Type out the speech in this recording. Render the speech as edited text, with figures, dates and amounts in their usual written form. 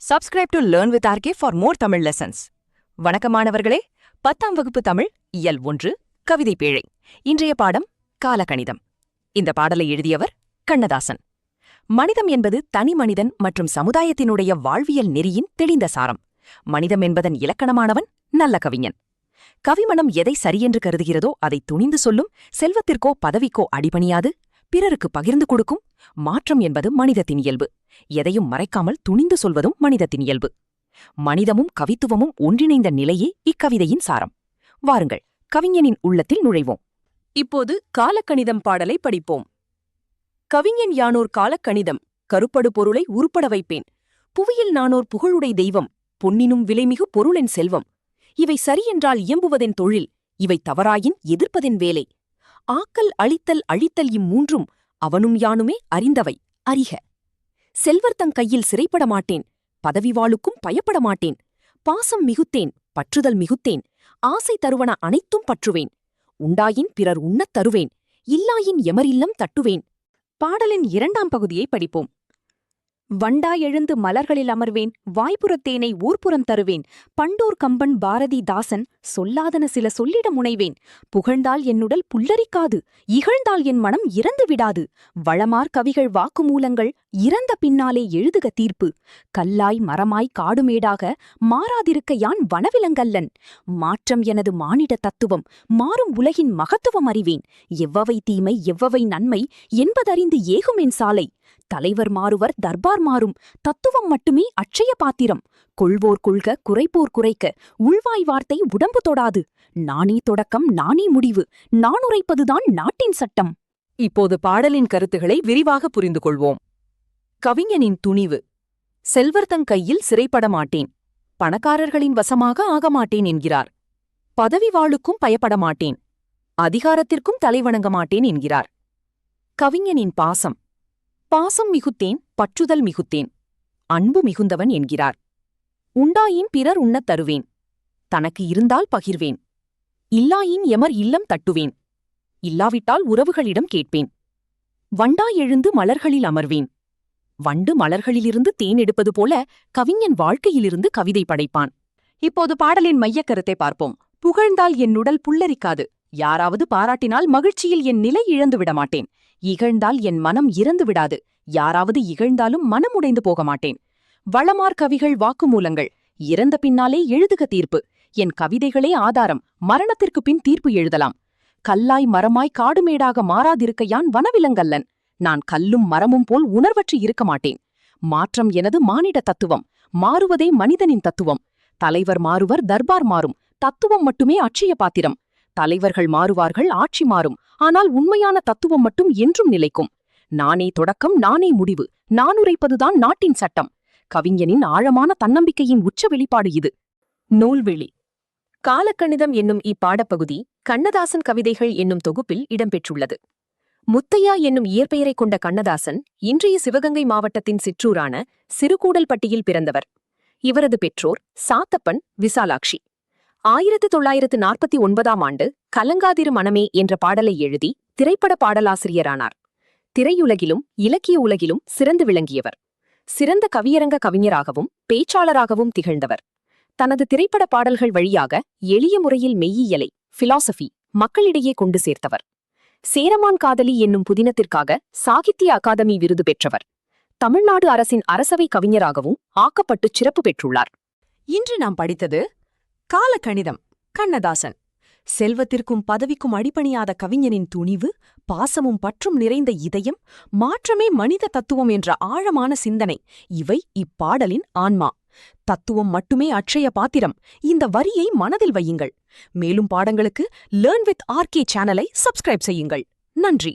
Subscribe to Learn with RK for more Tamil lessons. வணக்கம் மாணவர்களே, 10ஆம் வகுப்பு தமிழ் இயல் 1 கவிதை பேழை. இன்றைய பாடம் காலகணிதம். இந்த பாடலை எழுதியவர் கண்ணதாசன். மனிதம் என்பது தனி மனிதன் மற்றும் சமுதாயத்தினுடைய வாழ்வியல் நெறியின் தெளிந்த சாரம். மனிதம் என்பதன் இலக்கணமானவன் நல்ல கவிஞன். கவிமனம் எதை சரியென்று கருதுகிறதோ அதை துணிந்து சொல்லும், செல்வத்திற்கோ பதவிக்கோ அடிபணியாது பிறருக்கு பகிர்ந்து கொடுக்கும். மாற்றம் என்பது மனிதத்தின் இயல்பு. எதையும் மறைக்காமல் துணிந்து சொல்வதும் மனிதத்தின் இயல்பு. மனிதமும் கவித்துவமும் ஒன்றிணைந்த நிலையே இக்கவிதையின் சாரம். வாருங்கள், கவிஞனின் உள்ளத்தில் நுழைவோம். இப்போது காலக்கணிதம் பாடலை படிப்போம். கவிஞன் யானோர் காலக்கணிதம், கருப்படு பொருளை உருப்பட வைப்பேன். புவியில் நானோர் புகழுடை தெய்வம், பொன்னினும் விலைமிகு பொருளென் செல்வம். இவை சரியென்றால் இயம்புவதென் தொழில், இவை தவறாயின் எதிர்ப்பதென் வேலை. ஆக்கல் அழித்தல் அழித்தல் இம்மூன்றும் அவனும் யானுமே அறிந்தவை அறிக. செல்வர்தங் கையில் சிறைப்பட மாட்டேன், பதவி வாளுக்கும் பயப்பட மாட்டேன். பாசம் மிகுத்தேன், பற்றுதல் மிகுத்தேன், ஆசை தருவன அனைத்தும் பற்றுவேன். உண்டாயின் பிறர் உண்ணத் தருவேன், இல்லாயின் எமரில்லம் தட்டுவேன். பாடலின் 2ஆம் பகுதியை படிப்போம். வண்டாய் எழுந்து மலர்களில் அமர்வேன், வாய்ப்புறத்தேனை ஊர்ப்புறம் தருவேன். பண்டோர் கம்பன் பாரதி தாசன் சொல்லாதன சில சொல்லிட முனைவேன். புகழ்ந்தால் என்னுடல் புல்லரிக்காது, இகழ்ந்தால் என் மனம் இறந்து விடாது. வளமார் கவிகள் வாக்குமூலங்கள் இறந்த பின்னாலே எழுதுக தீர்ப்பு. கல்லாய் மரமாய் காடுமேடாக மாறாதிருக்க யான் வனவிலங்கல்லன். மாற்றம் எனது மானிட தத்துவம், மாறும் உலகின் மகத்துவம் அறிவேன். எவ்வவை தீமை எவ்வவை நன்மை என்பதறிந்து ஏகுமென் சாலை. தலைவர் மாறுவர் தர்பார் மாறும், தத்துவம் மட்டுமே அட்சய பாத்திரம். கொள்வோர் கொள்க குறைப்போர் குறைக்க, உள்வாய் வார்த்தை உடம்பு தொடாது. நானே தொடக்கம் நானே முடிவு, நான் உரைப்பதுதான் நாட்டின் சட்டம். இப்போது பாடலின் கருத்துகளை விரிவாக புரிந்து கொள்வோம். கவிஞனின் துணிவு. செல்வர்தங் கையில் சிறைப்பட மாட்டேன், பணக்காரர்களின் வசமாக ஆக மாட்டேன் என்கிறார். பதவி வாளுக்கும் பயப்பட மாட்டேன், அதிகாரத்திற்கும் தலைவணங்க மாட்டேன் என்கிறார். கவிஞனின் பாசம். பாசம் மிகுத்தேன், பற்றுதல் மிகுத்தேன், அன்பு மிகுந்தவன் என்கிறார். உண்டாயின் பிறர் உண்ணத் தருவேன், தனக்கு இருந்தால் பகிர்வேன். இல்லாயின் எமர் இல்லம் தட்டுவேன், இல்லாவிட்டால் உறவுகளிடம் கேட்பேன். வண்டாய் எழுந்து மலர்களில் அமர்வேன். வண்டு மலர்களிலிருந்து தேன் எடுப்பது போல கவிஞன் வாழ்க்கையிலிருந்து கவிதை படைப்பான். இப்போது பாடலின் மையக் கருத்தை பார்ப்போம். புகழ்ந்தால் என் உடல் புல்லரிக்காது, யாராவது பாராட்டினால் மகிழ்ச்சியில் என் நிலை இழந்து விடமாட்டேன். இகழ்ந்தால் என் மனம் இறந்து விடாது, யாராவது இகழ்ந்தாலும் மனம் உடைந்து போக மாட்டேன். வளமார் கவிகள் வாக்குமூலங்கள் இறந்த பின்னாலே எழுதுக தீர்ப்பு. என் கவிதைகளே ஆதாரம், மரணத்திற்கு பின் தீர்ப்பு எழுதலாம். கல்லாய் மரமாய் காடுமேடாக மாறாதிருக்க யான் வனவிலங்கல்லன். நான் கல்லும் மரமும் போல் உணர்வற்று இருக்க மாட்டேன். மாற்றம் எனது மானிட தத்துவம், மாறுவதே மனிதனின் தத்துவம். தலைவர் மாறுவர் தர்பார் மாறும், தத்துவம் மட்டுமே அட்சய பாத்திரம். தலைவர்கள் மாறுவார்கள், ஆட்சி மாறும், ஆனால் உண்மையான தத்துவம் மட்டும் என்றும் நிலைக்கும். நானே தொடக்கம் நானே முடிவு, நான் உரைப்பதுதான் நாட்டின் சட்டம். கவிஞனின் ஆழமான தன்னம்பிக்கையின் உச்ச வெளிப்பாடு இது. நூல்வெளி. காலக்கணிதம் என்னும் இப்பாடப்பகுதி கண்ணதாசன் கவிதைகள் என்னும் தொகுப்பில் இடம்பெற்றுள்ளது. முத்தையா என்னும் இயற்பெயரைக் கொண்ட கண்ணதாசன் இன்றைய சிவகங்கை மாவட்டத்தின் சிற்றூரான சிறுகூடல்பட்டியில் பிறந்தவர். இவரது பெற்றோர் சாத்தப்பன், விசாலாட்சி. 1949ஆம் ஆண்டு கலங்காதிரு மனமே என்ற பாடலை எழுதி திரைப்பட பாடலாசிரியரானார். திரையுலகிலும் இலக்கிய உலகிலும் சிறந்து விளங்கியவர். சிறந்த கவியரங்க கவிஞராகவும் பேச்சாளராகவும் திகழ்ந்தவர். தனது திரைப்பட பாடல்கள் வழியாக எளிய முறையில் மெய்யியலை, பிலாசபி மக்களிடையே கொண்டு சேர்த்தவர். சேரமான் காதலி என்னும் புதினத்திற்காக சாகித்ய அகாதமி விருது பெற்றவர். தமிழ்நாடு அரசின் அரசவை கவிஞராகவும் ஆக்கப்பட்டு சிறப்பு பெற்றுள்ளார். இன்று நாம் படித்தது காலக்கணிதம், கண்ணதாசன். செல்வத்திற்கும் பதவிக்கும் அடிபணியாத கவிஞனின் துணிவு, பாசமும் பற்றும் நிறைந்த இதயம், மாற்றமே மனித தத்துவம் என்ற ஆழமான சிந்தனை, இவை இப்பாடலின் ஆன்மா. தத்துவம் மட்டுமே அட்சய பாத்திரம். இந்த வரியை மனதில் வையுங்கள். மேலும் பாடங்களுக்கு லேர்ன் வித் RK சேனலை சப்ஸ்கிரைப் செய்யுங்கள். நன்றி.